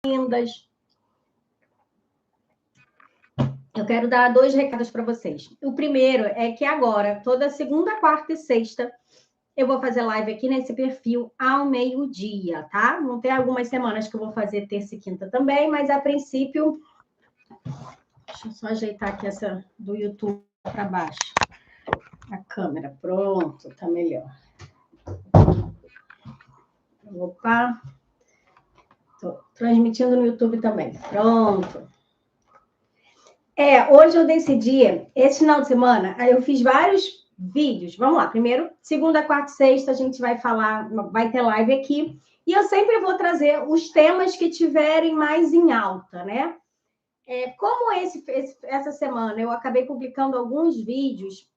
boas-vindas. Eu quero dar 2 recados para vocês. O primeiro é que agora, toda segunda, quarta e sexta, eu vou fazer live aqui nesse perfil ao meio-dia, tá? Vão ter algumas semanas que eu vou fazer terça e quinta também, mas a princípio... Deixa eu só ajeitar aqui essa do YouTube para baixo. A câmera, pronto, tá melhor. Opa! Tô transmitindo no YouTube também. Pronto. Hoje eu decidi, esse final de semana, eu fiz vários vídeos. Vamos lá, primeiro, segunda, quarta e sexta, a gente vai falar, vai ter live aqui. E eu sempre vou trazer os temas que tiverem mais em alta, né? Como essa semana eu acabei publicando alguns vídeos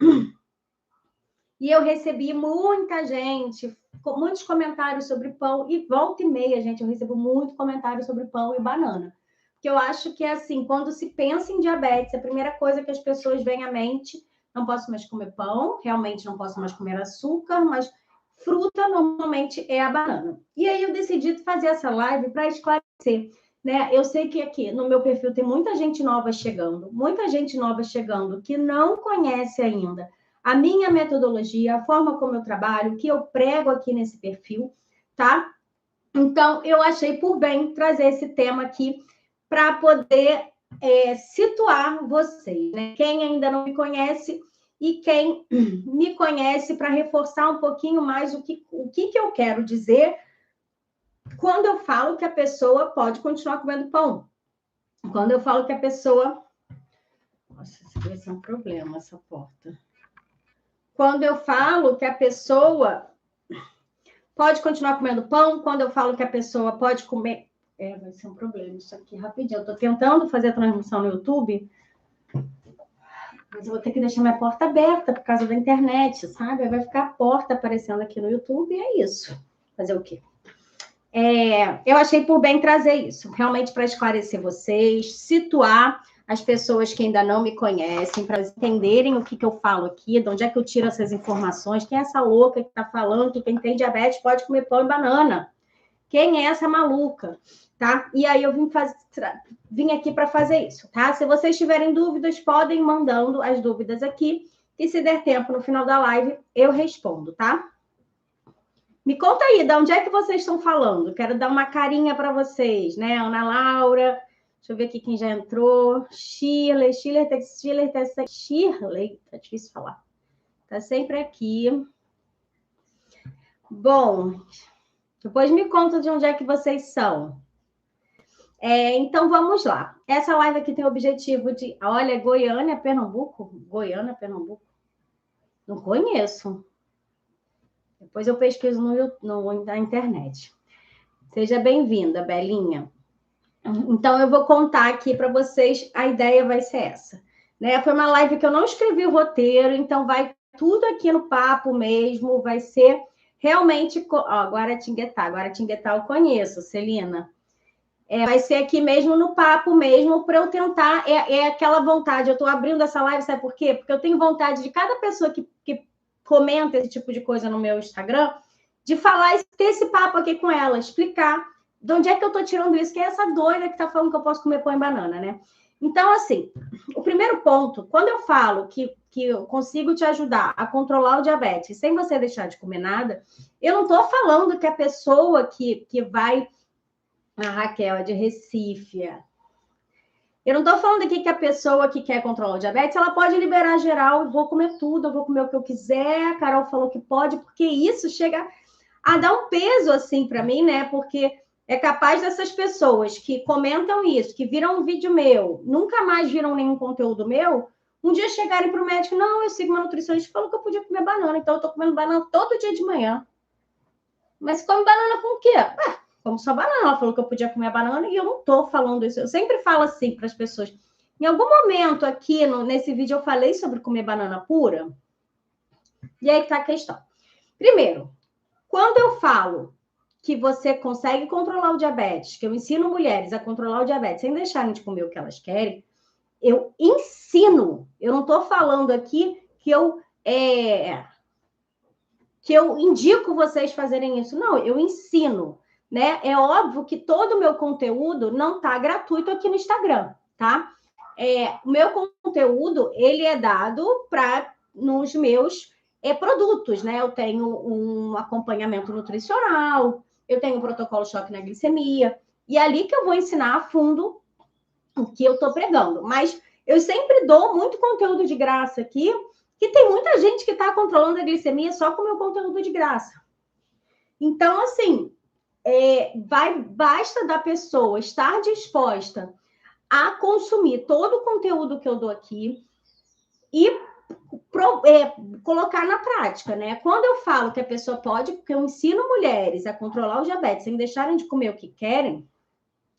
e eu recebi muita gente, muitos comentários sobre pão, e volta e meia, gente, eu recebo muito comentário sobre pão e banana. Porque eu acho que, assim, quando se pensa em diabetes, a primeira coisa que as pessoas vêm à mente, não posso mais comer pão, realmente não posso mais comer açúcar, mas fruta normalmente é a banana. E aí eu decidi fazer essa live para esclarecer, né? Eu sei que aqui no meu perfil tem muita gente nova chegando que não conhece ainda a minha metodologia, a forma como eu trabalho, o que eu prego aqui nesse perfil, tá? Então, eu achei por bem trazer esse tema aqui para poder situar vocês, né? Quem ainda não me conhece e quem me conhece, para reforçar um pouquinho mais o que eu quero dizer quando eu falo que a pessoa pode continuar comendo pão. Quando eu falo que a pessoa... Nossa, isso vai ser um problema, essa porta. Quando eu falo que a pessoa pode continuar comendo pão, quando eu falo que a pessoa pode comer... vai ser um problema isso aqui, rapidinho. Eu estou tentando fazer a transmissão no YouTube, mas eu vou ter que deixar minha porta aberta por causa da internet, sabe? Vai ficar a porta aparecendo aqui no YouTube e é isso. Fazer o quê? Eu achei por bem trazer isso, realmente para esclarecer vocês, situar as pessoas que ainda não me conhecem, para entenderem o que eu falo aqui, de onde é que eu tiro essas informações, quem é essa louca que está falando que quem tem diabetes pode comer pão e banana? Quem é essa maluca? Tá? E aí eu vim aqui para fazer isso, tá? Se vocês tiverem dúvidas, podem ir mandando as dúvidas aqui, e se der tempo no final da live, eu respondo, tá? Me conta aí, de onde é que vocês estão falando? Quero dar uma carinha para vocês, né? Ana Laura, deixa eu ver aqui quem já entrou. Shirley, tá difícil falar. Tá sempre aqui. Bom, depois me conta de onde é que vocês são. Então, vamos lá. Essa live aqui tem o objetivo de... Olha, Goiânia, Pernambuco? Goiânia, Pernambuco? Não conheço. Depois eu pesquiso na internet. Seja bem-vinda, Belinha. Então, eu vou contar aqui para vocês, a ideia vai ser essa. Né? Foi uma live que eu não escrevi o roteiro, então vai tudo aqui no papo mesmo, vai ser realmente... Guaratinguetá eu conheço, Celina. Vai ser aqui mesmo no papo mesmo, para eu tentar... aquela vontade, eu estou abrindo essa live, sabe por quê? Porque eu tenho vontade de cada pessoa que comenta esse tipo de coisa no meu Instagram, de falar, ter esse papo aqui com ela, explicar de onde é que eu estou tirando isso, que é essa doida que está falando que eu posso comer pão e banana, né? Então, assim, o primeiro ponto, quando eu falo que eu consigo te ajudar a controlar o diabetes sem você deixar de comer nada, eu não estou falando que a pessoa que vai... A Raquel é de Recife. Eu não estou falando aqui que a pessoa que quer controlar o diabetes, ela pode liberar geral, vou comer tudo, eu vou comer o que eu quiser, a Carol falou que pode, porque isso chega a dar um peso, assim, para mim, né? Porque é capaz dessas pessoas que comentam isso, que viram um vídeo meu, nunca mais viram nenhum conteúdo meu, um dia chegarem para o médico, não, eu sigo uma nutricionista que falou que eu podia comer banana, então eu estou comendo banana todo dia de manhã. Mas come banana com o quê? Como só banana. Ela falou que eu podia comer a banana e eu não estou falando isso. Eu sempre falo assim para as pessoas. Em algum momento aqui nesse vídeo eu falei sobre comer banana pura? E aí que está a questão. Primeiro, quando eu falo que você consegue controlar o diabetes, que eu ensino mulheres a controlar o diabetes sem deixarem de comer o que elas querem, eu ensino. Eu não estou falando aqui que eu indico vocês fazerem isso. Não, eu ensino. né? É óbvio que todo o meu conteúdo não está gratuito aqui no Instagram, tá? O meu conteúdo, ele é dado nos meus produtos, né? Eu tenho um acompanhamento nutricional, eu tenho um protocolo choque na glicemia, e é ali que eu vou ensinar a fundo o que eu estou pregando. Mas eu sempre dou muito conteúdo de graça aqui, que tem muita gente que está controlando a glicemia só com o meu conteúdo de graça. Então, assim, basta da pessoa estar disposta a consumir todo o conteúdo que eu dou aqui e colocar na prática, né? Quando eu falo que a pessoa pode, porque eu ensino mulheres a controlar o diabetes sem deixarem de comer o que querem,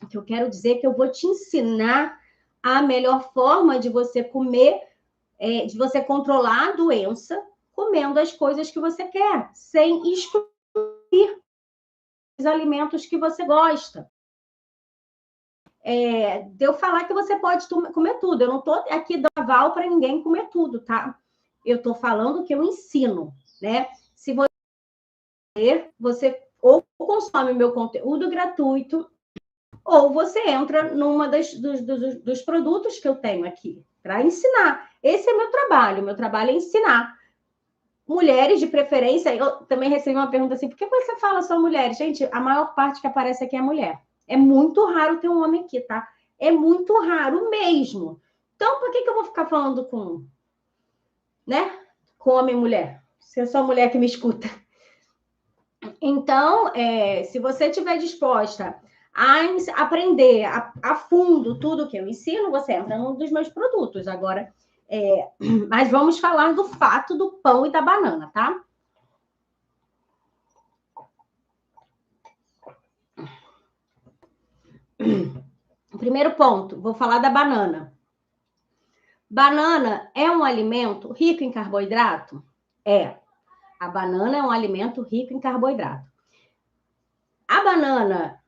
o que eu quero dizer é que eu vou te ensinar a melhor forma de você comer, de você controlar a doença, comendo as coisas que você quer, sem excluir os alimentos que você gosta. De eu falar que você pode comer tudo. Eu não estou aqui dando aval para ninguém comer tudo, tá? Eu estou falando que eu ensino, né? Se você ou consome meu conteúdo gratuito, ou você entra numa dos produtos que eu tenho aqui para ensinar. Esse é meu trabalho. Meu trabalho é ensinar. Mulheres, de preferência, eu também recebi uma pergunta assim, por que você fala só mulheres? Gente, a maior parte que aparece aqui é mulher. É muito raro ter um homem aqui, tá? É muito raro mesmo. Então, por que eu vou ficar falando com homem e mulher? Se é só mulher que me escuta. Então, se você estiver disposta a aprender a fundo tudo que eu ensino, você entra num dos meus produtos. Agora, mas vamos falar do fato do pão e da banana, tá? Primeiro ponto, vou falar da banana. Banana é um alimento rico em carboidrato? É. A banana é um alimento rico em carboidrato. A banana,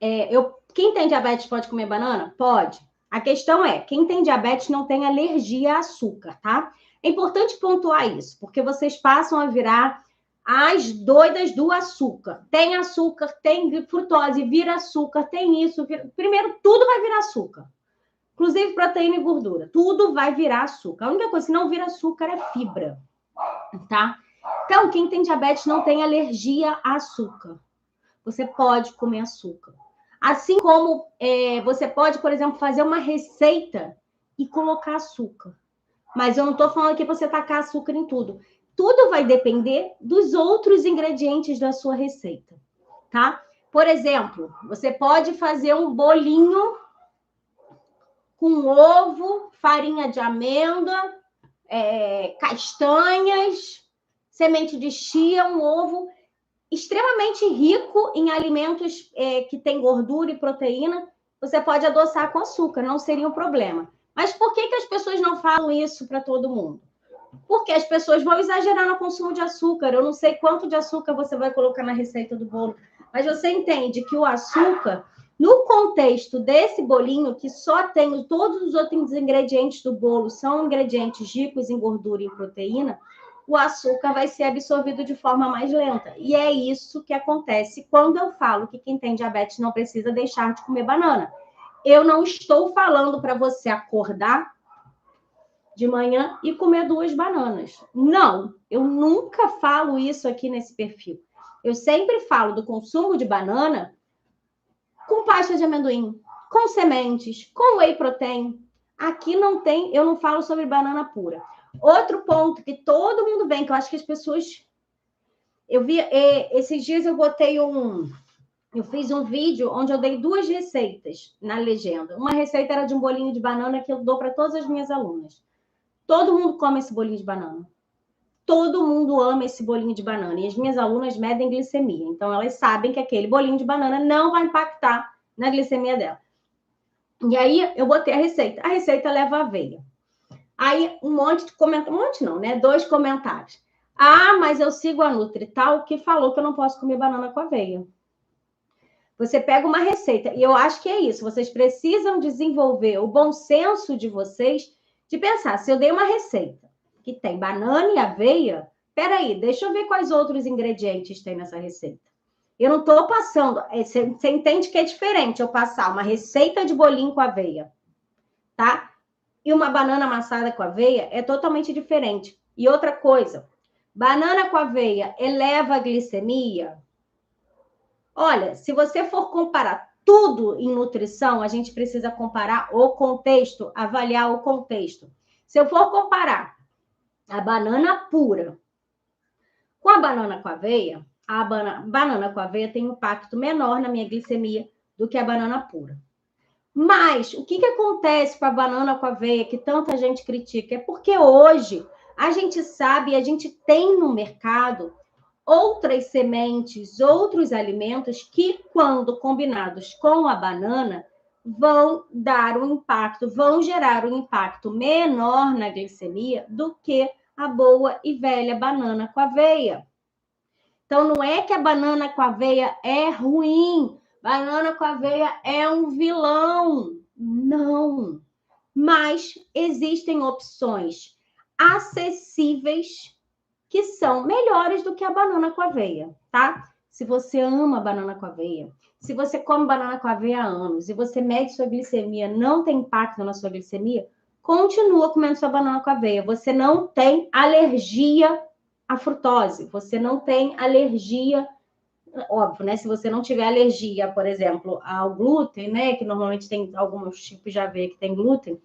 quem tem diabetes pode comer banana? Pode. A questão é, quem tem diabetes não tem alergia a açúcar, tá? É importante pontuar isso, porque vocês passam a virar as doidas do açúcar. Tem açúcar, tem frutose, vira açúcar, tem isso. Primeiro, tudo vai virar açúcar. Inclusive proteína e gordura. Tudo vai virar açúcar. A única coisa que não vira açúcar é fibra, tá? Então, quem tem diabetes não tem alergia a açúcar. Você pode comer açúcar. Assim como você pode, por exemplo, fazer uma receita e colocar açúcar. Mas eu não estou falando que você tacar açúcar em tudo. Tudo vai depender dos outros ingredientes da sua receita, tá? Por exemplo, você pode fazer um bolinho com ovo, farinha de amêndoa, castanhas, semente de chia, um ovo extremamente rico em alimentos que têm gordura e proteína. Você pode adoçar com açúcar, não seria um problema. Mas por que as pessoas não falam isso para todo mundo? Porque as pessoas vão exagerar no consumo de açúcar. Eu não sei quanto de açúcar você vai colocar na receita do bolo, mas você entende que o açúcar, no contexto desse bolinho, que só tem todos os outros ingredientes do bolo, são ingredientes ricos em gordura e em proteína, o açúcar vai ser absorvido de forma mais lenta. E é isso que acontece quando eu falo que quem tem diabetes não precisa deixar de comer banana. Eu não estou falando para você acordar de manhã e comer 2 bananas. Não, eu nunca falo isso aqui nesse perfil. Eu sempre falo do consumo de banana com pasta de amendoim, com sementes, com whey protein. Aqui não tem, eu não falo sobre banana pura. Outro ponto que todo mundo vem, que eu acho que as pessoas... Eu vi, esses dias eu fiz um vídeo onde eu dei 2 receitas na legenda. Uma receita era de um bolinho de banana que eu dou para todas as minhas alunas. Todo mundo come esse bolinho de banana. Todo mundo ama esse bolinho de banana. E as minhas alunas medem glicemia. Então, elas sabem que aquele bolinho de banana não vai impactar na glicemia dela. E aí, eu botei a receita. A receita leva aveia. Aí, um monte de comentários. Um monte não, né? 2 comentários. Ah, mas eu sigo a Nutrital que falou que eu não posso comer banana com aveia. Você pega uma receita. E eu acho que é isso. Vocês precisam desenvolver o bom senso de vocês de pensar, se eu dei uma receita que tem banana e aveia, peraí, deixa eu ver quais outros ingredientes tem nessa receita. Eu não estou passando... Você entende que é diferente eu passar uma receita de bolinho com aveia, tá? E uma banana amassada com aveia é totalmente diferente. E outra coisa, banana com aveia eleva a glicemia? Olha, se você for comparar tudo em nutrição, a gente precisa comparar o contexto, avaliar o contexto. Se eu for comparar a banana pura com a banana com aveia, a banana com aveia tem um impacto menor na minha glicemia do que a banana pura. Mas o que acontece com a banana com aveia que tanta gente critica? É porque hoje a gente sabe, a gente tem no mercado outras sementes, outros alimentos que, quando combinados com a banana, vão dar um impacto, vão gerar um impacto menor na glicemia do que a boa e velha banana com aveia. Então, não é que a banana com aveia é ruim, banana com aveia é um vilão. Não. Mas existem opções acessíveis que são melhores do que a banana com aveia, tá? Se você ama banana com aveia, se você come banana com aveia há anos e você mede sua glicemia, não tem impacto na sua glicemia, continua comendo sua banana com aveia. Você não tem alergia à frutose, você não tem alergia, óbvio, né? Se você não tiver alergia, por exemplo, ao glúten, né? Que normalmente tem alguns tipos de aveia que tem glúten.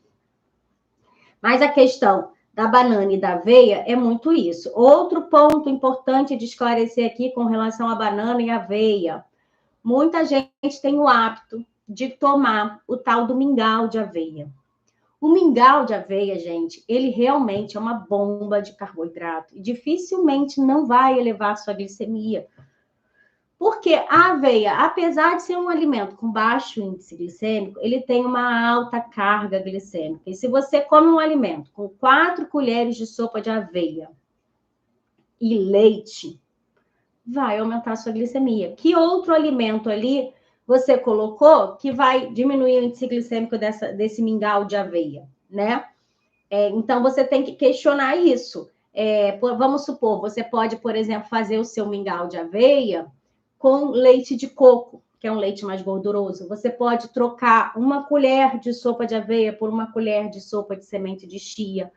Mas a questão da banana e da aveia é muito isso. Outro ponto importante de esclarecer aqui com relação à banana e aveia. Muita gente tem o hábito de tomar o tal do mingau de aveia. O mingau de aveia, gente, ele realmente é uma bomba de carboidrato e dificilmente não vai elevar a sua glicemia. Porque a aveia, apesar de ser um alimento com baixo índice glicêmico, ele tem uma alta carga glicêmica. E se você come um alimento com 4 colheres de sopa de aveia e leite, vai aumentar a sua glicemia. Que outro alimento ali você colocou que vai diminuir o índice glicêmico desse mingau de aveia, né? Então, você tem que questionar isso. Vamos supor, você pode, por exemplo, fazer o seu mingau de aveia com leite de coco, que é um leite mais gorduroso. Você pode trocar uma colher de sopa de aveia por uma colher de sopa de semente de chia,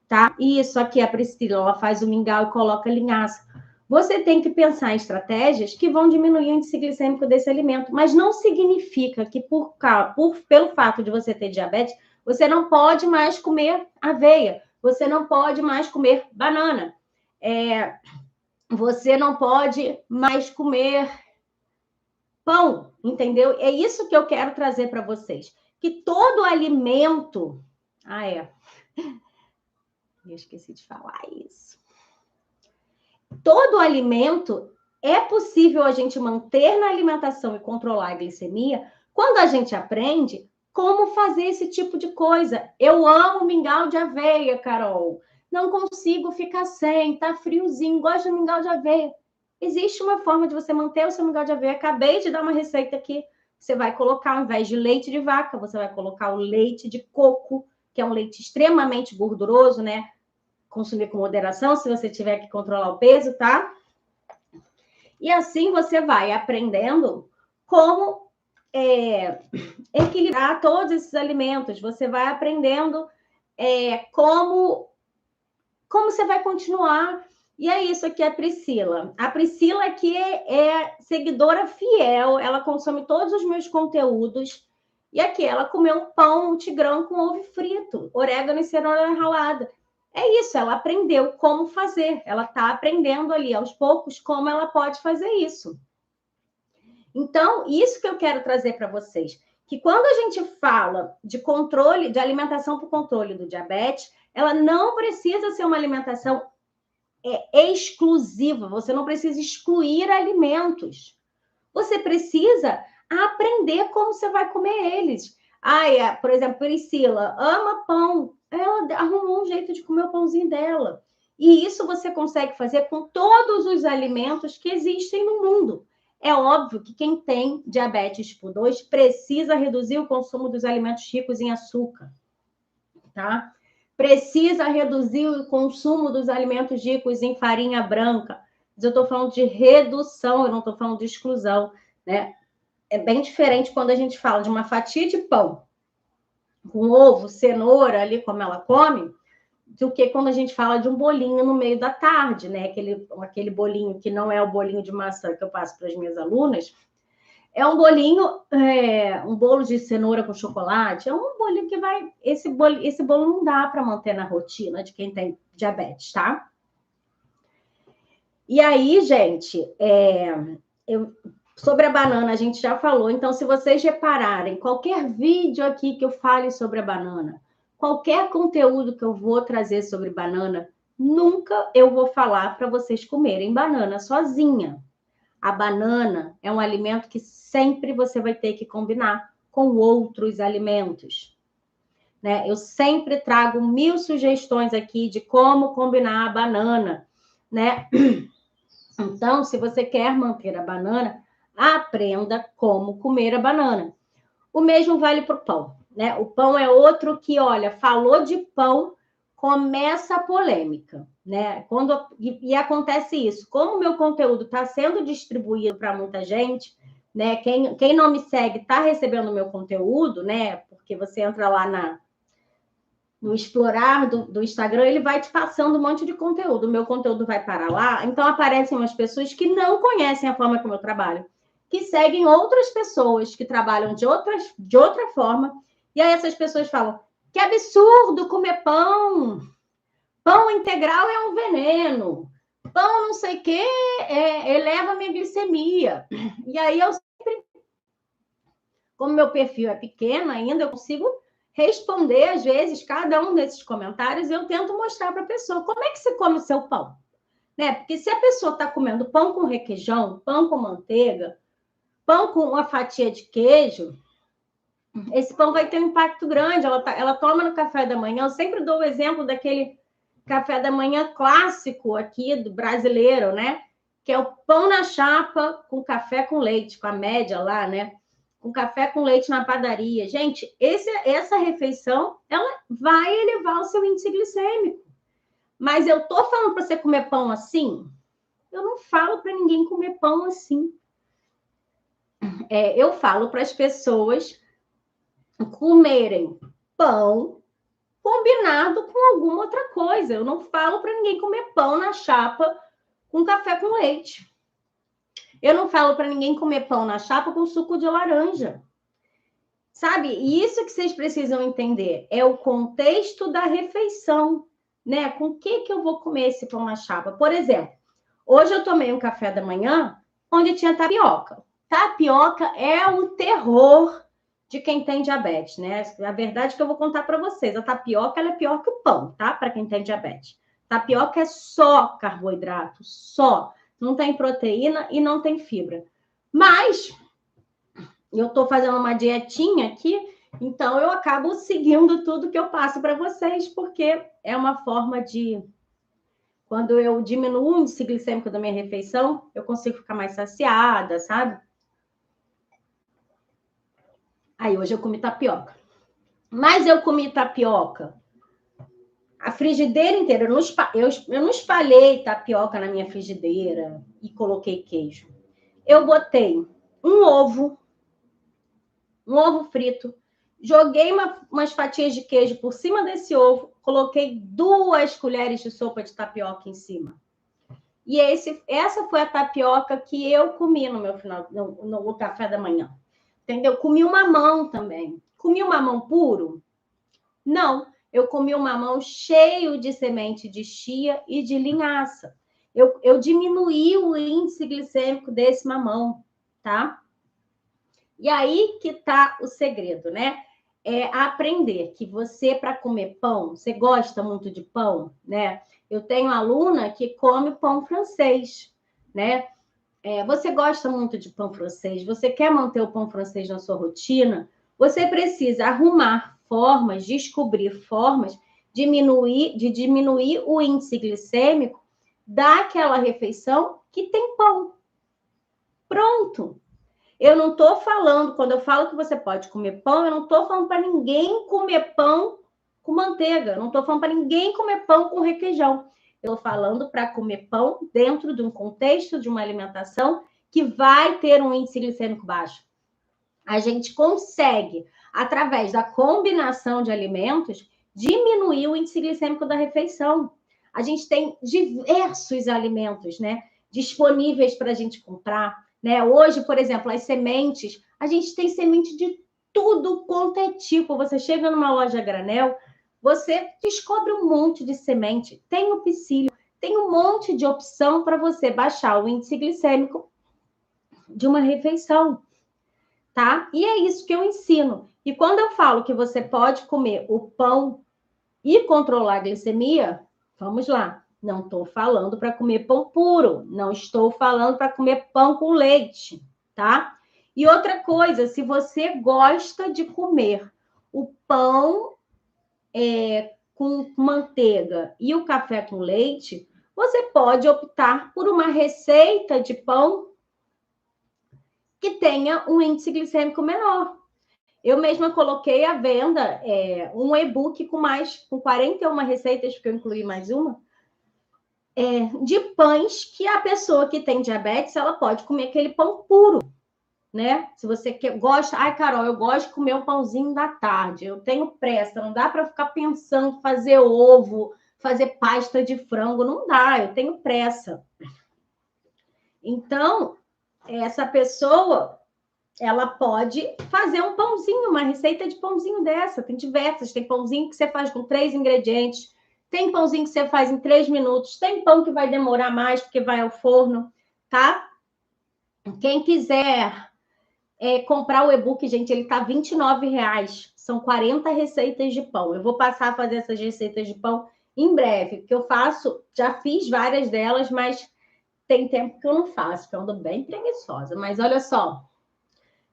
tá? Isso aqui a Priscila, ela faz o mingau e coloca linhaça. Você tem que pensar em estratégias que vão diminuir o índice glicêmico desse alimento, mas não significa que pelo fato de você ter diabetes, você não pode mais comer aveia, você não pode mais comer banana. Você não pode mais comer pão, entendeu? É isso que eu quero trazer para vocês. Que todo alimento... Eu esqueci de falar isso. Todo alimento é possível a gente manter na alimentação e controlar a glicemia quando a gente aprende como fazer esse tipo de coisa. Eu amo mingau de aveia, Carol. Não consigo ficar sem, tá friozinho, gosto de mingau de aveia. Existe uma forma de você manter o seu mingau de aveia. Acabei de dar uma receita aqui. Você vai colocar, ao invés de leite de vaca, você vai colocar o leite de coco, que é um leite extremamente gorduroso, né? Consumir com moderação, se você tiver que controlar o peso, tá? E assim você vai aprendendo como equilibrar todos esses alimentos. Você vai aprendendo como você vai continuar. E é isso aqui, a Priscila. A Priscila aqui é seguidora fiel, ela consome todos os meus conteúdos. E aqui, ela comeu um pão um tigrão com ovo frito, orégano e cenoura ralada. É isso, ela aprendeu como fazer. Ela está aprendendo ali, aos poucos, como ela pode fazer isso. Então, isso que eu quero trazer para vocês. Que quando a gente fala de controle, de alimentação para o controle do diabetes, ela não precisa ser uma alimentação exclusiva. Você não precisa excluir alimentos. Você precisa aprender como você vai comer eles. Por exemplo, Priscila ama pão. Ela arrumou um jeito de comer o pãozinho dela. E isso você consegue fazer com todos os alimentos que existem no mundo. É óbvio que quem tem diabetes tipo 2 precisa reduzir o consumo dos alimentos ricos em açúcar, tá? Precisa reduzir o consumo dos alimentos ricos em farinha branca. mas eu estou falando de redução, eu não estou falando de exclusão, né? É bem diferente quando a gente fala de uma fatia de pão com ovo, cenoura ali, como ela come, do que quando a gente fala de um bolinho no meio da tarde, né? Aquele bolinho que não é o bolinho de maçã que eu passo para as minhas alunas, é um bolinho, um bolo de cenoura com chocolate, é um bolinho que vai... Esse bolo não dá para manter na rotina de quem tem diabetes, tá? E aí, gente, sobre a banana a gente já falou, então se vocês repararem, qualquer vídeo aqui que eu fale sobre a banana, qualquer conteúdo que eu vou trazer sobre banana, nunca eu vou falar para vocês comerem banana sozinha. A banana é um alimento que sempre você vai ter que combinar com outros alimentos, né? Eu sempre trago 1000 sugestões aqui de como combinar a banana, né? Então, se você quer manter a banana, aprenda como comer a banana. O mesmo vale para o pão, né? O pão é outro que, olha, falou de pão, começa a polêmica, né? E acontece isso. Como o meu conteúdo está sendo distribuído para muita gente, né? Quem não me segue está recebendo o meu conteúdo, né? Porque você entra lá no explorar do Instagram, ele vai te passando um monte de conteúdo. O meu conteúdo vai para lá, então aparecem umas pessoas que não conhecem a forma como eu trabalho, que seguem outras pessoas que trabalham de outra forma, e aí essas pessoas falam: que absurdo comer pão! Pão integral é um veneno. Pão não sei o quê, eleva a minha glicemia. E aí eu sempre, como meu perfil é pequeno ainda, eu consigo responder, às vezes, cada um desses comentários, e eu tento mostrar para a pessoa como é que você come o seu pão. Né? Porque se a pessoa está comendo pão com requeijão, pão com manteiga, pão com uma fatia de queijo, esse pão vai ter um impacto grande. Ela toma no café da manhã. Eu sempre dou o exemplo daquele café da manhã clássico aqui do brasileiro, né? Que é o pão na chapa com café com leite, com a média lá, né? Com café com leite na padaria. Gente, essa refeição, ela vai elevar o seu índice glicêmico. Mas eu tô falando para você comer pão assim? Eu não falo para ninguém comer pão assim. Eu falo para as pessoas comerem pão combinado com alguma outra coisa. Eu não falo para ninguém comer pão na chapa com café com leite. Eu não falo para ninguém comer pão na chapa com suco de laranja. Sabe? E isso que vocês precisam entender é o contexto da refeição, né? Com o que eu vou comer esse pão na chapa? Por exemplo, hoje eu tomei um café da manhã onde tinha tapioca. Tapioca é o terror de quem tem diabetes, né? A verdade é que eu vou contar para vocês. A tapioca, ela é pior que o pão, tá? Para quem tem diabetes. Tapioca é só carboidrato, só. Não tem proteína e não tem fibra. Mas eu estou fazendo uma dietinha aqui, então eu acabo seguindo tudo que eu passo para vocês, porque é uma forma de... Quando eu diminuo o índice glicêmico da minha refeição, eu consigo ficar mais saciada, sabe? Aí hoje eu comi tapioca. Mas eu comi tapioca a frigideira inteira. Eu não espalhei tapioca na minha frigideira e coloquei queijo. Eu botei um ovo frito, joguei umas fatias de queijo por cima desse ovo, coloquei 2 colheres de sopa de tapioca em cima. E essa foi a tapioca que eu comi no meu no café da manhã. Entendeu? Comi um mamão também. Comi um mamão puro? Não. Eu comi um mamão cheio de semente de chia e de linhaça. Eu diminuí o índice glicêmico desse mamão, tá? E aí que tá o segredo, né? É aprender que você, para comer pão, você gosta muito de pão, né? Eu tenho aluna que come pão francês, né? Você gosta muito de pão francês, você quer manter o pão francês na sua rotina, você precisa arrumar formas, descobrir formas de diminuir o índice glicêmico daquela refeição que tem pão. Pronto! Eu não estou falando, quando eu falo que você pode comer pão, eu não estou falando para ninguém comer pão com manteiga, eu não estou falando para ninguém comer pão com requeijão. Eu estou falando para comer pão dentro de um contexto de uma alimentação que vai ter um índice glicêmico baixo. A gente consegue, através da combinação de alimentos, diminuir o índice glicêmico da refeição. A gente tem diversos alimentos, né, disponíveis para a gente comprar, né? Hoje, por exemplo, as sementes, a gente tem semente de tudo quanto é tipo. Você chega numa loja granel, você descobre um monte de semente, tem o psyllium, tem um monte de opção para você baixar o índice glicêmico de uma refeição, tá? E é isso que eu ensino. E quando eu falo que você pode comer o pão e controlar a glicemia, vamos lá. Não estou falando para comer pão puro, não estou falando para comer pão com leite, tá? E outra coisa, se você gosta de comer o pão com manteiga e o café com leite, você pode optar por uma receita de pão que tenha um índice glicêmico menor. Eu mesma coloquei à venda um e-book com 41 receitas, porque eu incluí mais uma, de pães que a pessoa que tem diabetes, ela pode comer aquele pão puro, né? Se você gosta... Ai, Carol, eu gosto de comer um pãozinho da tarde, eu tenho pressa, não dá para ficar pensando fazer ovo, fazer pasta de frango, não dá, eu tenho pressa. Então, essa pessoa, ela pode fazer um pãozinho, uma receita de pãozinho dessa. Tem diversas. Tem pãozinho que você faz com 3 ingredientes. Tem pãozinho que você faz em 3 minutos. Tem pão que vai demorar mais porque vai ao forno, tá? Quem quiser comprar o e-book, gente, ele tá R$29. São 40 receitas de pão. Eu vou passar a fazer essas receitas de pão em breve, porque eu faço, já fiz várias delas, mas tem tempo que eu não faço, que eu ando bem preguiçosa. Mas olha só,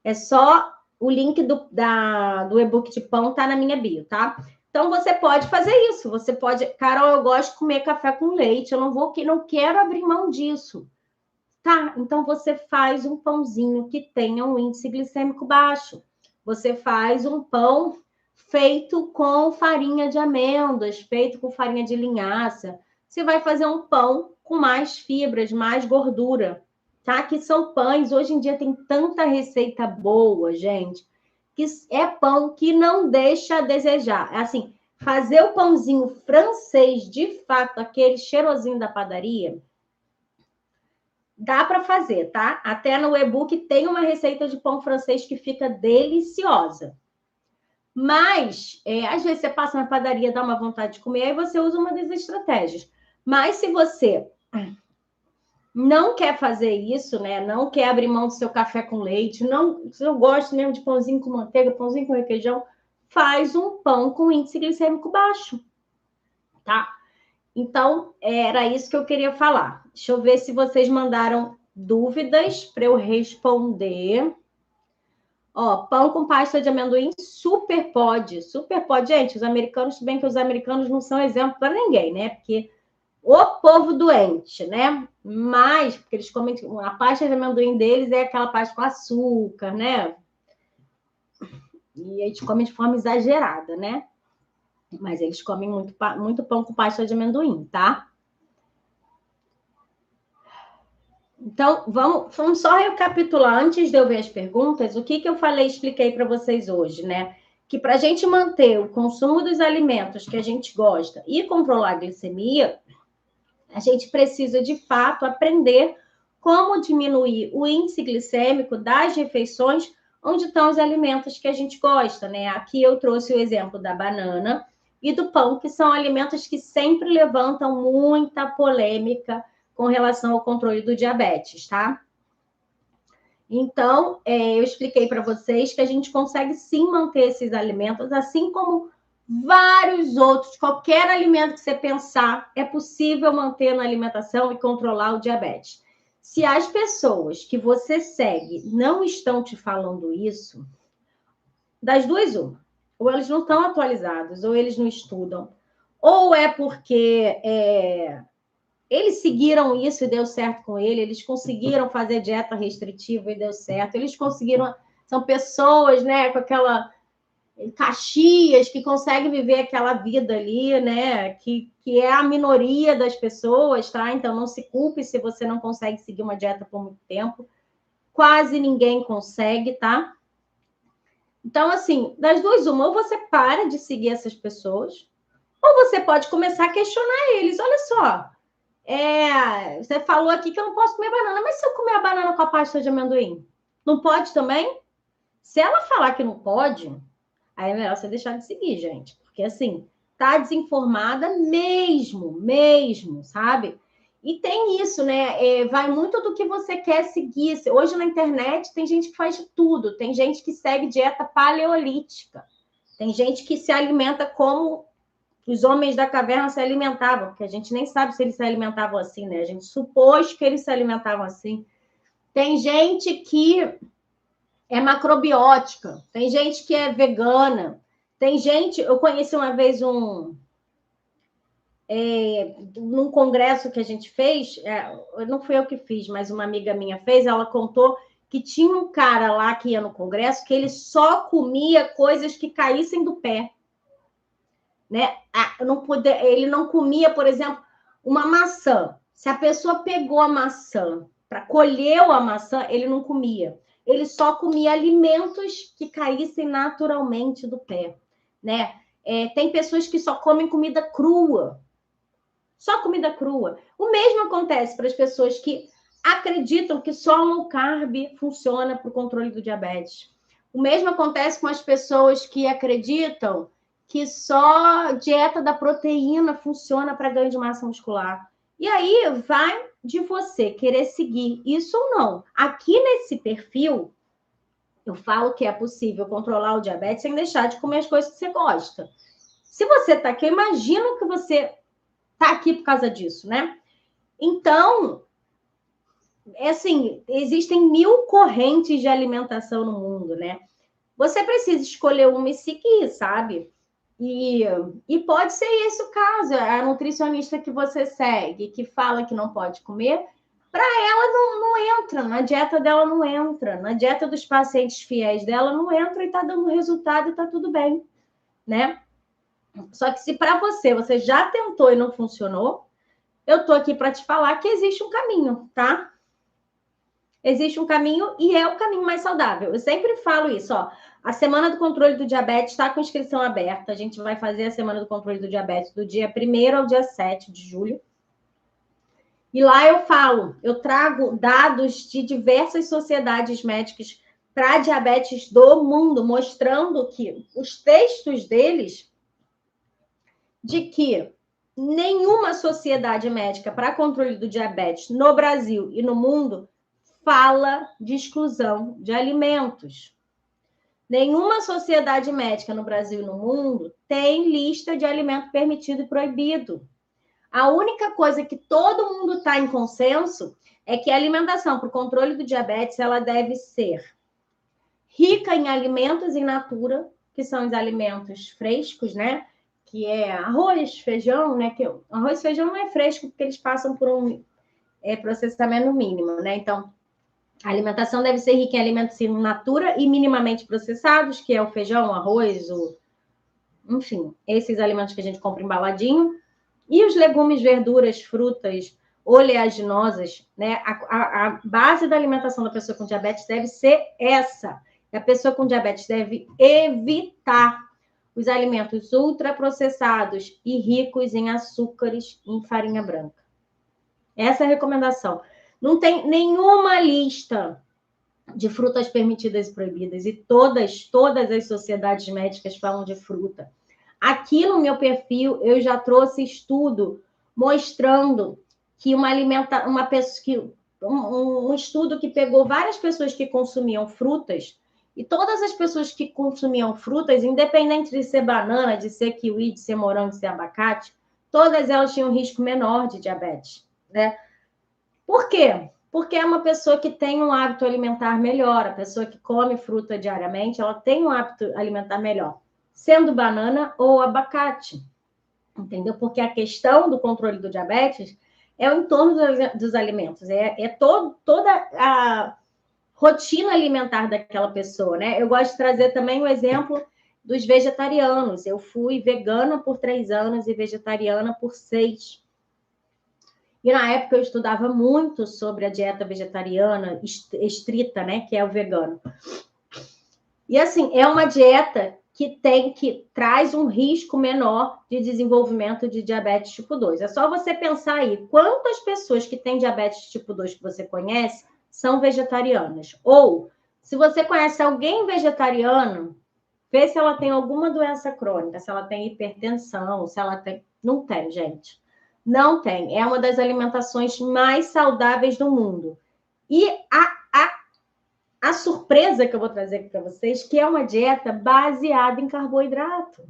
é só o link do e-book de pão tá na minha bio, tá? Então, você pode fazer isso. Você pode... Carol, eu gosto de comer café com leite. Eu não quero abrir mão disso. Tá, então você faz um pãozinho que tenha um índice glicêmico baixo. Você faz um pão feito com farinha de amêndoas, feito com farinha de linhaça. Você vai fazer um pão com mais fibras, mais gordura, tá? Que são pães. Hoje em dia tem tanta receita boa, gente, que é pão que não deixa a desejar. Assim, fazer o pãozinho francês, de fato, aquele cheirosinho da padaria, dá para fazer, tá? Até no e-book tem uma receita de pão francês que fica deliciosa. Mas, às vezes você passa na padaria, dá uma vontade de comer, aí você usa uma das estratégias. Mas se você não quer fazer isso, né? Não quer abrir mão do seu café com leite, não, se eu gosto mesmo de pãozinho com manteiga, pãozinho com requeijão, faz um pão com índice glicêmico baixo, tá? Então, era isso que eu queria falar. Deixa eu ver se vocês mandaram dúvidas para eu responder. Ó, pão com pasta de amendoim, super pode. Super pode. Gente, os americanos, bem que os americanos não são exemplo para ninguém, né? Porque o povo doente, né? Mas, porque eles comem... A pasta de amendoim deles é aquela pasta com açúcar, né? E eles comem de forma exagerada, né? Mas eles comem muito pão com pasta de amendoim, tá? Então, vamos só recapitular, antes de eu ver as perguntas, o que eu expliquei para vocês hoje, né? Que para a gente manter o consumo dos alimentos que a gente gosta e controlar a glicemia, a gente precisa, de fato, aprender como diminuir o índice glicêmico das refeições onde estão os alimentos que a gente gosta, né? Aqui eu trouxe o exemplo da banana e do pão, que são alimentos que sempre levantam muita polêmica com relação ao controle do diabetes, tá? Então, eu expliquei para vocês que a gente consegue sim manter esses alimentos, assim como vários outros, qualquer alimento que você pensar, é possível manter na alimentação e controlar o diabetes. Se as pessoas que você segue não estão te falando isso, das duas, uma. Ou eles não estão atualizados, ou eles não estudam, ou é porque eles seguiram isso e deu certo com eles conseguiram fazer dieta restritiva e deu certo, eles conseguiram... São pessoas, né, com aquela Caxias, que consegue viver aquela vida ali, né? Que é a minoria das pessoas, tá? Então, não se culpe se você não consegue seguir uma dieta por muito tempo. Quase ninguém consegue, tá? Então, assim, das duas, uma, ou você para de seguir essas pessoas, ou você pode começar a questionar eles. Olha só, você falou aqui que eu não posso comer banana, mas se eu comer a banana com a pasta de amendoim, não pode também? Se ela falar que não pode, aí é melhor você deixar de seguir, gente. Porque, assim, tá desinformada mesmo, sabe? E tem isso, né? Vai muito do que você quer seguir. Hoje na internet tem gente que faz de tudo. Tem gente que segue dieta paleolítica. Tem gente que se alimenta como os homens da caverna se alimentavam, porque a gente nem sabe se eles se alimentavam assim, né? A gente supôs que eles se alimentavam assim. Tem gente que é macrobiótica, tem gente que é vegana, tem gente... Eu conheci uma vez num congresso que a gente fez, não fui eu que fiz, mas uma amiga minha fez, ela contou que tinha um cara lá que ia no congresso que ele só comia coisas que caíssem do pé. Né? Ele não comia, por exemplo, uma maçã. Se a pessoa pegou a maçã para colher a maçã, ele não comia. Ele só comia alimentos que caíssem naturalmente do pé. Né? Tem pessoas que só comem comida crua. Só comida crua. O mesmo acontece para as pessoas que acreditam que só low carb funciona para o controle do diabetes. O mesmo acontece com as pessoas que acreditam que só dieta da proteína funciona para ganho de massa muscular. E aí vai de você querer seguir isso ou não. Aqui nesse perfil, eu falo que é possível controlar o diabetes sem deixar de comer as coisas que você gosta. Se você está aqui, eu imagino que você está aqui por causa disso, né? Então, assim, existem 1000 correntes de alimentação no mundo, né? Você precisa escolher uma e seguir, sabe? E pode ser esse o caso. A nutricionista que você segue, que fala que não pode comer, para ela não entra, na dieta dela não entra, na dieta dos pacientes fiéis dela não entra e está dando resultado e está tudo bem, né? Só que se para você já tentou e não funcionou, eu tô aqui para te falar que existe um caminho, tá? Existe um caminho e é o caminho mais saudável. Eu sempre falo isso, ó. A Semana do Controle do Diabetes está com inscrição aberta. A gente vai fazer a Semana do Controle do Diabetes do dia 1º ao dia 7 de julho. E lá eu trago dados de diversas sociedades médicas para diabetes do mundo, mostrando que os textos deles de que nenhuma sociedade médica para controle do diabetes no Brasil e no mundo fala de exclusão de alimentos. Nenhuma sociedade médica no Brasil e no mundo tem lista de alimento permitido e proibido. A única coisa que todo mundo está em consenso é que a alimentação para o controle do diabetes ela deve ser rica em alimentos in natura, que são os alimentos frescos, né? Que é arroz, feijão, né? Que arroz e feijão não é fresco porque eles passam por um processamento mínimo, né? Então, a alimentação deve ser rica em alimentos in natura e minimamente processados, que é o feijão, o arroz, enfim, esses alimentos que a gente compra embaladinho. E os legumes, verduras, frutas, oleaginosas, né? A base da alimentação da pessoa com diabetes deve ser essa. A pessoa com diabetes deve evitar os alimentos ultraprocessados e ricos em açúcares e em farinha branca. Essa é a recomendação. Não tem nenhuma lista de frutas permitidas e proibidas, e todas as sociedades médicas falam de fruta. Aqui no meu perfil, eu já trouxe estudo mostrando que um estudo que pegou várias pessoas que consumiam frutas, e todas as pessoas que consumiam frutas, independente de ser banana, de ser kiwi, de ser morango, de ser abacate, todas elas tinham um risco menor de diabetes, né? Por quê? Porque é uma pessoa que tem um hábito alimentar melhor, a pessoa que come fruta diariamente, ela tem um hábito alimentar melhor, sendo banana ou abacate, entendeu? Porque a questão do controle do diabetes é o entorno dos alimentos, toda a rotina alimentar daquela pessoa, né? Eu gosto de trazer também o exemplo dos vegetarianos. Eu fui vegana por 3 anos e vegetariana por 6. E na época eu estudava muito sobre a dieta vegetariana estrita, né? Que é o vegano. E assim, é uma dieta que traz um risco menor de desenvolvimento de diabetes tipo 2. É só você pensar aí, quantas pessoas que têm diabetes tipo 2 que você conhece são vegetarianas? Ou, se você conhece alguém vegetariano, vê se ela tem alguma doença crônica, se ela tem hipertensão, se ela tem... Não tem, gente. Não tem. É uma das alimentações mais saudáveis do mundo. E a surpresa que eu vou trazer aqui para vocês, que é uma dieta baseada em carboidrato.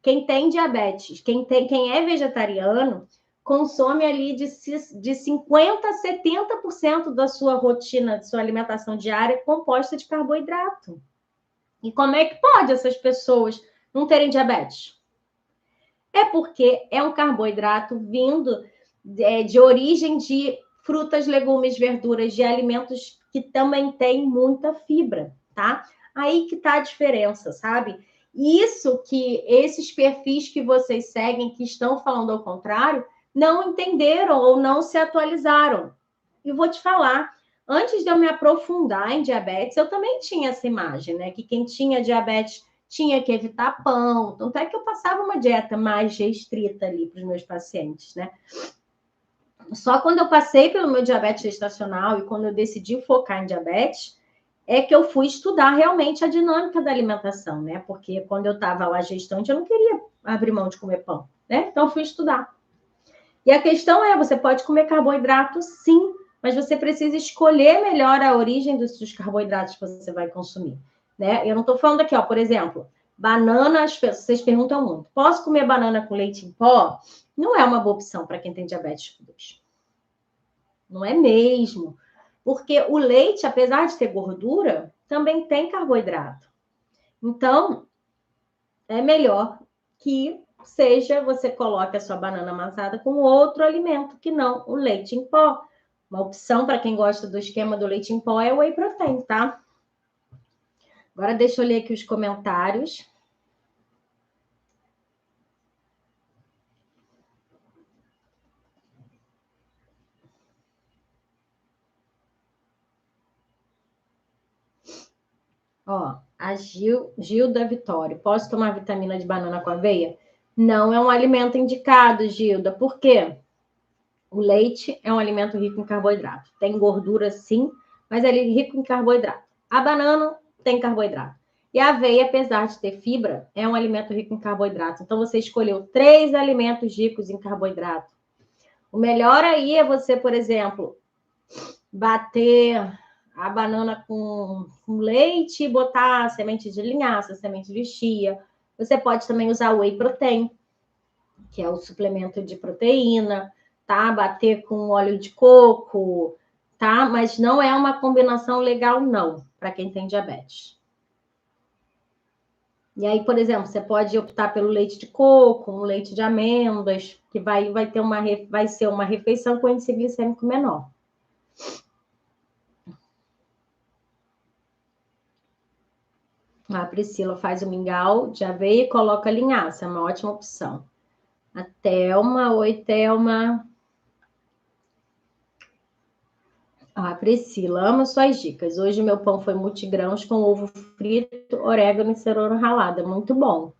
Quem tem diabetes, quem é vegetariano, consome ali de 50% a 70% da sua rotina, de sua alimentação diária composta de carboidrato. E como é que pode essas pessoas não terem diabetes? É porque é um carboidrato vindo de origem de frutas, legumes, verduras, de alimentos que também têm muita fibra, tá? Aí que tá a diferença, sabe? Isso que esses perfis que vocês seguem, que estão falando ao contrário, não entenderam ou não se atualizaram. E vou te falar, antes de eu me aprofundar em diabetes, eu também tinha essa imagem, né? Que quem tinha diabetes tinha que evitar pão. Tanto é que eu passava uma dieta mais restrita ali para os meus pacientes, né? Só quando eu passei pelo meu diabetes gestacional e quando eu decidi focar em diabetes, é que eu fui estudar realmente a dinâmica da alimentação, né? Porque quando eu estava lá gestante, eu não queria abrir mão de comer pão, né? Então, eu fui estudar. E a questão é, você pode comer carboidrato, sim, mas você precisa escolher melhor a origem dos carboidratos que você vai consumir, né? Eu não estou falando aqui, ó, por exemplo, banana, vocês perguntam muito, posso comer banana com leite em pó? Não é uma boa opção para quem tem diabetes tipo 2. Não é mesmo. Porque o leite, apesar de ter gordura, também tem carboidrato. Então, é melhor que seja você coloque a sua banana amassada com outro alimento que não o leite em pó. Uma opção para quem gosta do esquema do leite em pó é o whey protein, tá? Agora deixa eu ler aqui os comentários. Ó, a Gilda Vitória. Posso tomar vitamina de banana com aveia? Não é um alimento indicado, Gilda. Por quê? O leite é um alimento rico em carboidrato. Tem gordura, sim, mas ele é rico em carboidrato. A banana tem carboidrato. E a aveia, apesar de ter fibra, é um alimento rico em carboidrato. Então, você escolheu 3 alimentos ricos em carboidrato. O melhor aí é você, por exemplo, bater a banana com leite e botar semente de linhaça, semente de chia. Você pode também usar o whey protein, que é o suplemento de proteína, tá? Bater com óleo de coco, tá? Mas não é uma combinação legal, não, para quem tem diabetes. E aí, por exemplo, você pode optar pelo leite de coco, um leite de amêndoas, que vai ser uma refeição com índice glicêmico menor. A Priscila faz o mingau de aveia e coloca linhaça, é uma ótima opção. A Thelma, oi Thelma. Ah, Priscila, amo suas dicas. Hoje meu pão foi multigrãos com ovo frito, orégano e cenoura ralada. Muito bom.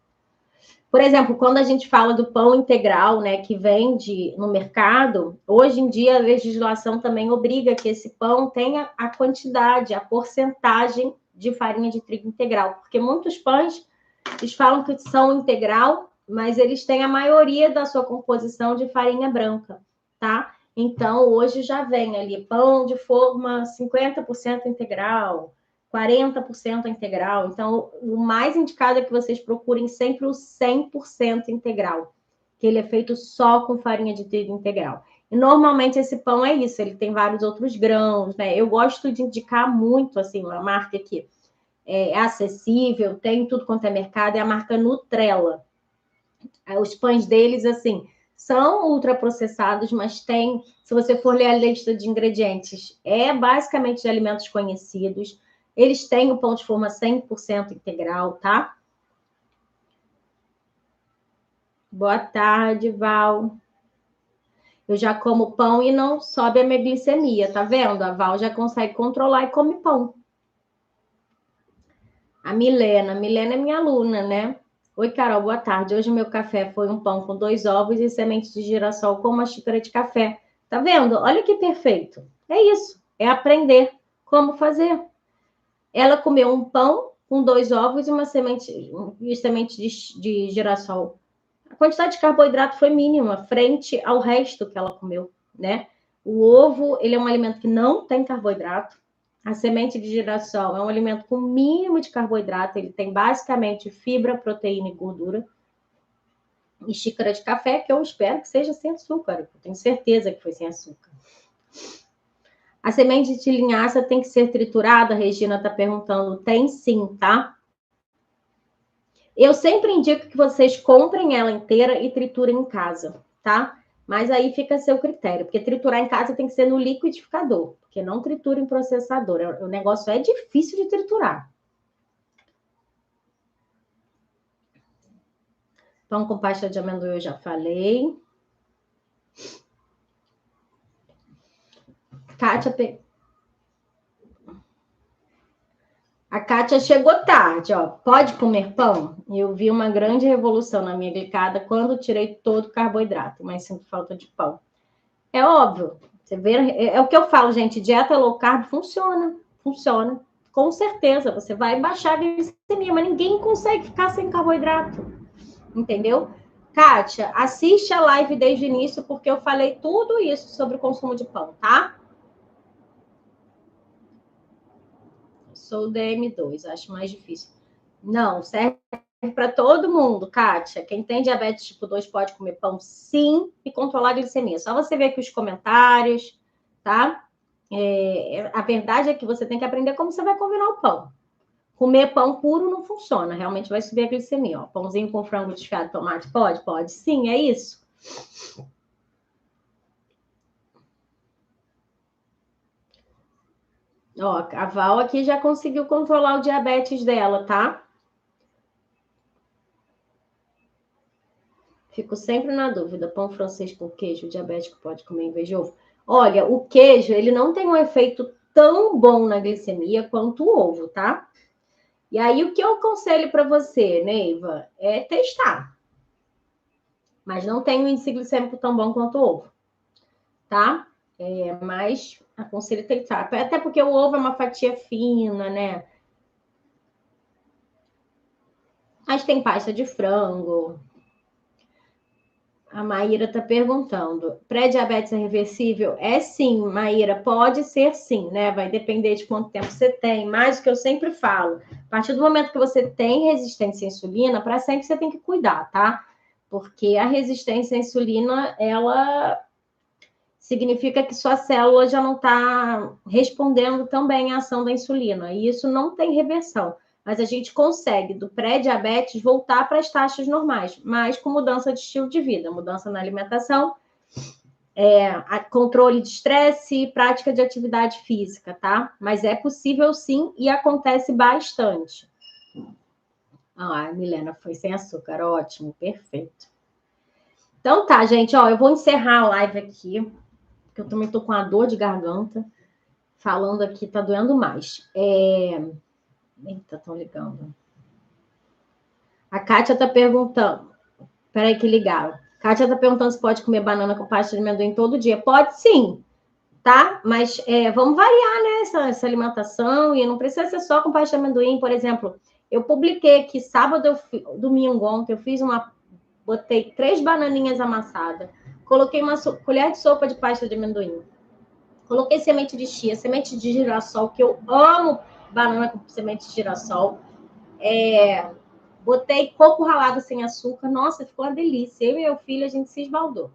Por exemplo, quando a gente fala do pão integral, né, que vende no mercado, hoje em dia a legislação também obriga que esse pão tenha a quantidade, a porcentagem de farinha de trigo integral, porque muitos pães, eles falam que são integral, mas eles têm a maioria da sua composição de farinha branca, tá? Então, hoje já vem ali pão de forma 50% integral, 40% integral. Então, o mais indicado é que vocês procurem sempre o 100% integral, que ele é feito só com farinha de trigo integral. E normalmente esse pão é isso, ele tem vários outros grãos, né? Eu gosto de indicar muito, assim, uma marca que é acessível, tem tudo quanto é mercado, é a marca Nutrela. Os pães deles, assim, são ultraprocessados, mas tem, se você for ler a lista de ingredientes, é basicamente de alimentos conhecidos. Eles têm o pão de forma 100% integral, tá? Boa tarde, Val. Eu já como pão e não sobe a minha glicemia, tá vendo? A Val já consegue controlar e come pão. A Milena é minha aluna, né? Oi, Carol, boa tarde. Hoje meu café foi um pão com 2 ovos e sementes de girassol com uma xícara de café. Tá vendo? Olha que perfeito. É isso. É aprender como fazer. Ela comeu um pão com 2 ovos e uma semente de girassol. A quantidade de carboidrato foi mínima frente ao resto que ela comeu, né? O ovo, ele é um alimento que não tem carboidrato. A semente de girassol é um alimento com mínimo de carboidrato. Ele tem basicamente fibra, proteína e gordura. E xícara de café, que eu espero que seja sem açúcar. Eu tenho certeza que foi sem açúcar. A semente de linhaça tem que ser triturada? A Regina está perguntando. Tem sim, tá? Eu sempre indico que vocês comprem ela inteira e triturem em casa, tá? Mas aí fica a seu critério, porque triturar em casa tem que ser no liquidificador, porque não tritura em processador. O negócio é difícil de triturar. Pão com pasta de amendoim eu já falei. A Kátia chegou tarde, ó. Pode comer pão? Eu vi uma grande revolução na minha glicada quando tirei todo o carboidrato, mas sinto falta de pão. É óbvio. Você vê, é o que eu falo, gente. Dieta low carb funciona. Funciona. Com certeza. Você vai baixar a glicemia, mas ninguém consegue ficar sem carboidrato. Entendeu? Kátia, assiste a live desde o início, porque eu falei tudo isso sobre o consumo de pão, tá? Sou DM2, acho mais difícil. Não, serve para todo mundo, Kátia. Quem tem diabetes tipo 2 pode comer pão sim e controlar a glicemia. Só você ver aqui os comentários, tá? A verdade é que você tem que aprender como você vai combinar o pão. Comer pão puro não funciona, realmente vai subir a glicemia. Ó. Pãozinho com frango desfiado, tomate, pode? Pode. Sim, é isso. Ó, a Val aqui já conseguiu controlar o diabetes dela, tá? Fico sempre na dúvida, pão francês com queijo, o diabético pode comer em vez de ovo? Olha, o queijo, ele não tem um efeito tão bom na glicemia quanto o ovo, tá? E aí, o que eu aconselho para você, Neiva, é testar. Mas não tem um índice glicêmico tão bom quanto o ovo, tá? Mas aconselho testar. Até porque o ovo é uma fatia fina, né? Mas tem pasta de frango. A Maíra está perguntando: pré-diabetes é reversível? É sim, Maíra, pode ser sim, né? Vai depender de quanto tempo você tem. Mas o que eu sempre falo: a partir do momento que você tem resistência à insulina, para sempre você tem que cuidar, tá? Porque a resistência à insulina, ela significa que sua célula já não está respondendo tão bem à ação da insulina. E isso não tem reversão. Mas a gente consegue, do pré-diabetes, voltar para as taxas normais, mas com mudança de estilo de vida, mudança na alimentação, controle de estresse e prática de atividade física, tá? Mas é possível sim e acontece bastante. Ah, a Milena foi sem açúcar, ótimo, perfeito. Então tá, gente, ó, eu vou encerrar a live aqui, porque eu também tô com a dor de garganta, falando aqui, tá doendo mais. Eita, estão ligando. A Kátia tá perguntando. Peraí que ligaram. Kátia tá perguntando se pode comer banana com pasta de amendoim todo dia. Pode sim, tá? Mas vamos variar, né, essa alimentação. E não precisa ser só com pasta de amendoim. Por exemplo, eu publiquei aqui sábado, domingo ontem, eu fiz botei 3 bananinhas amassadas. Coloquei uma colher de sopa de pasta de amendoim. Coloquei semente de chia, semente de girassol, que eu amo banana com semente de girassol. Botei coco ralado sem açúcar. Nossa, ficou uma delícia. Eu e meu filho, a gente se esbaldou.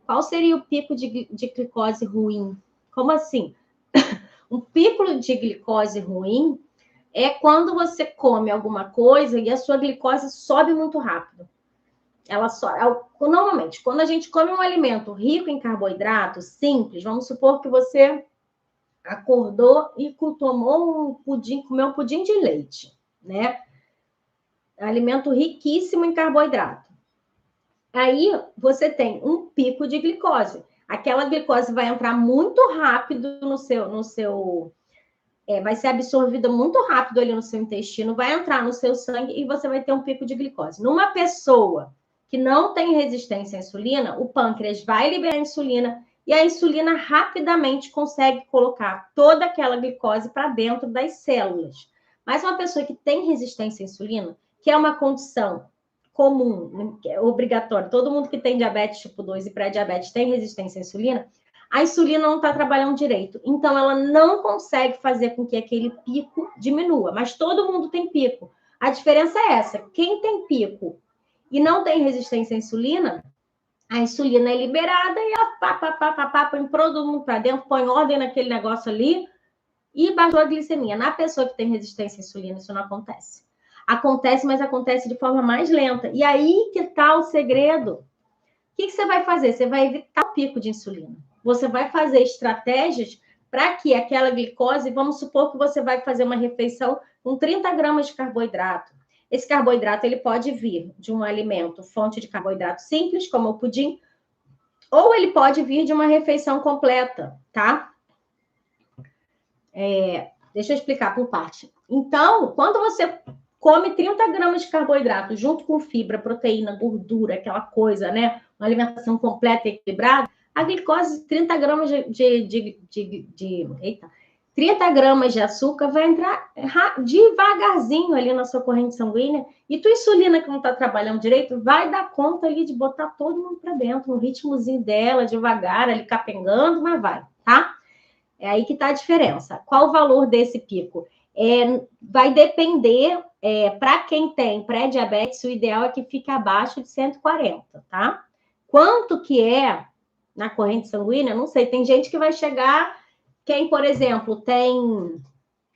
Qual seria o pico de glicose ruim? Como assim? Um pico de glicose ruim é quando você come alguma coisa e a sua glicose sobe muito rápido. Normalmente, quando a gente come um alimento rico em carboidrato, simples, vamos supor que você acordou e tomou um pudim, comeu um pudim de leite, né? Alimento riquíssimo em carboidrato. Aí você tem um pico de glicose. Aquela glicose vai entrar muito rápido vai ser absorvida muito rápido ali no seu intestino, vai entrar no seu sangue e você vai ter um pico de glicose. Numa pessoa que não tem resistência à insulina, o pâncreas vai liberar a insulina e a insulina rapidamente consegue colocar toda aquela glicose para dentro das células. Mas uma pessoa que tem resistência à insulina, que é uma condição comum, obrigatória, todo mundo que tem diabetes tipo 2 e pré-diabetes tem resistência à insulina, a insulina não está trabalhando direito. Então, ela não consegue fazer com que aquele pico diminua. Mas todo mundo tem pico. A diferença é essa. Quem tem pico e não tem resistência à insulina, a insulina é liberada e ela põe todo mundo para dentro, põe ordem naquele negócio ali e baixou a glicemia. Na pessoa que tem resistência à insulina, isso não acontece. Acontece, mas acontece de forma mais lenta. E aí que está o segredo. O que você vai fazer? Você vai evitar o pico de insulina. Você vai fazer estratégias para que aquela glicose, vamos supor que você vai fazer uma refeição com 30 gramas de carboidrato. Esse carboidrato ele pode vir de um alimento, fonte de carboidrato simples, como o pudim, ou ele pode vir de uma refeição completa, tá? Deixa eu explicar por parte. Então, quando você come 30 gramas de carboidrato junto com fibra, proteína, gordura, aquela coisa, né? Uma alimentação completa e equilibrada, a glicose, 30 gramas eita, 30 gramas de açúcar vai entrar devagarzinho ali na sua corrente sanguínea e tua insulina que não está trabalhando direito vai dar conta ali de botar todo mundo para dentro, no ritmozinho dela, devagar, ali capengando, mas vai, tá? É aí que está a diferença. Qual o valor desse pico? Vai depender, para quem tem pré-diabetes, o ideal é que fique abaixo de 140, tá? Quanto que é na corrente sanguínea? Não sei. Tem gente que vai chegar, quem, por exemplo, tem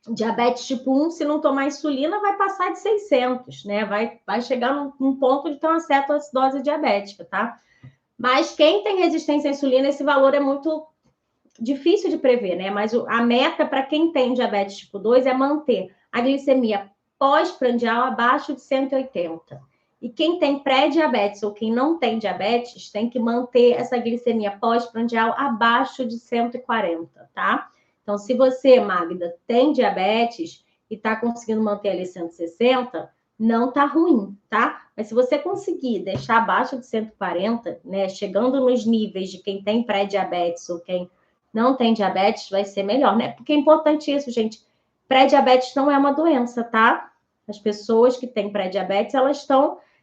diabetes tipo 1, se não tomar insulina, vai passar de 600, né? Vai chegar num ponto de ter uma certa acidose diabética, tá? Mas quem tem resistência à insulina, esse valor é muito difícil de prever, né? Mas a meta para quem tem diabetes tipo 2 é manter a glicemia pós-prandial abaixo de 180. E quem tem pré-diabetes ou quem não tem diabetes tem que manter essa glicemia pós-prandial abaixo de 140, tá? Então, se você, Magda, tem diabetes e está conseguindo manter ali 160, não tá ruim, tá? Mas se você conseguir deixar abaixo de 140, né, chegando nos níveis de quem tem pré-diabetes ou quem não tem diabetes, vai ser melhor, né? Porque é importante isso, gente. Pré-diabetes não é uma doença, tá? As pessoas que têm pré-diabetes,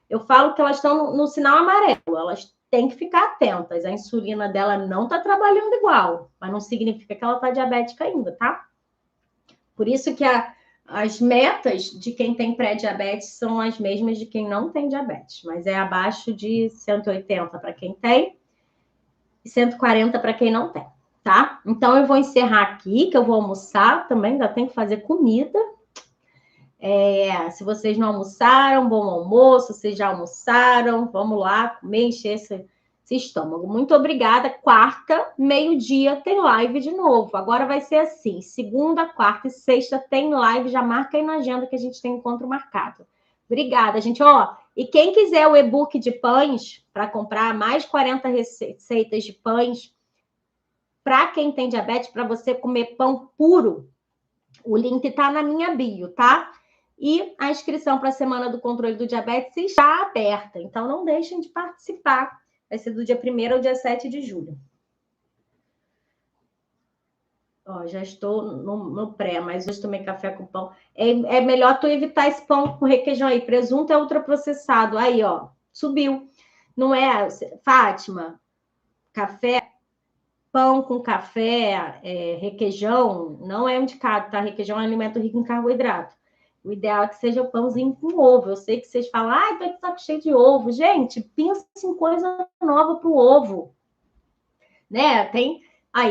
eu falo que elas estão no sinal amarelo, elas têm que ficar atentas. A insulina dela não tá trabalhando igual, mas não significa que ela tá diabética ainda, tá? Por isso que as metas de quem tem pré-diabetes são as mesmas de quem não tem diabetes, mas é abaixo de 180 para quem tem e 140 para quem não tem. Tá? Então, eu vou encerrar aqui, que eu vou almoçar também, ainda tem que fazer comida. Se vocês não almoçaram, bom almoço, vocês já almoçaram, vamos lá comer, encher esse estômago. Muito obrigada. Quarta, meio-dia, tem live de novo. Agora vai ser assim, segunda, quarta e sexta tem live, já marca aí na agenda que a gente tem encontro marcado. Obrigada, gente. E quem quiser o e-book de pães, para comprar mais 40 receitas de pães, para quem tem diabetes, para você comer pão puro, o link está na minha bio, tá? E a inscrição para a Semana do Controle do Diabetes está aberta, então não deixem de participar. Vai ser do dia 1º ao dia 7 de julho. Já estou no pré, mas hoje tomei café com pão. É melhor tu evitar esse pão com requeijão aí. Presunto é ultraprocessado. Aí, subiu. Não é, Fátima? Café... Pão com café, requeijão, não é indicado, tá? Requeijão é um alimento rico em carboidrato. O ideal é que seja o pãozinho com ovo. Eu sei que vocês falam, tô de saco cheio de ovo. Gente, pensa em coisa nova para o ovo. Né?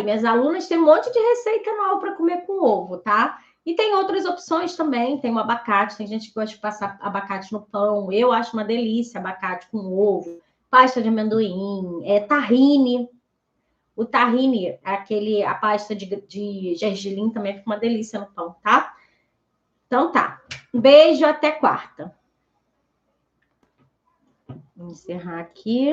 Minhas alunas têm um monte de receita nova para comer com ovo, tá? E tem outras opções também. Tem o abacate, tem gente que gosta de passar abacate no pão. Eu acho uma delícia abacate com ovo, pasta de amendoim, tahine. O tahine, a pasta de gergelim também fica uma delícia no pão, tá? Então tá. Um beijo, até quarta. Vou encerrar aqui.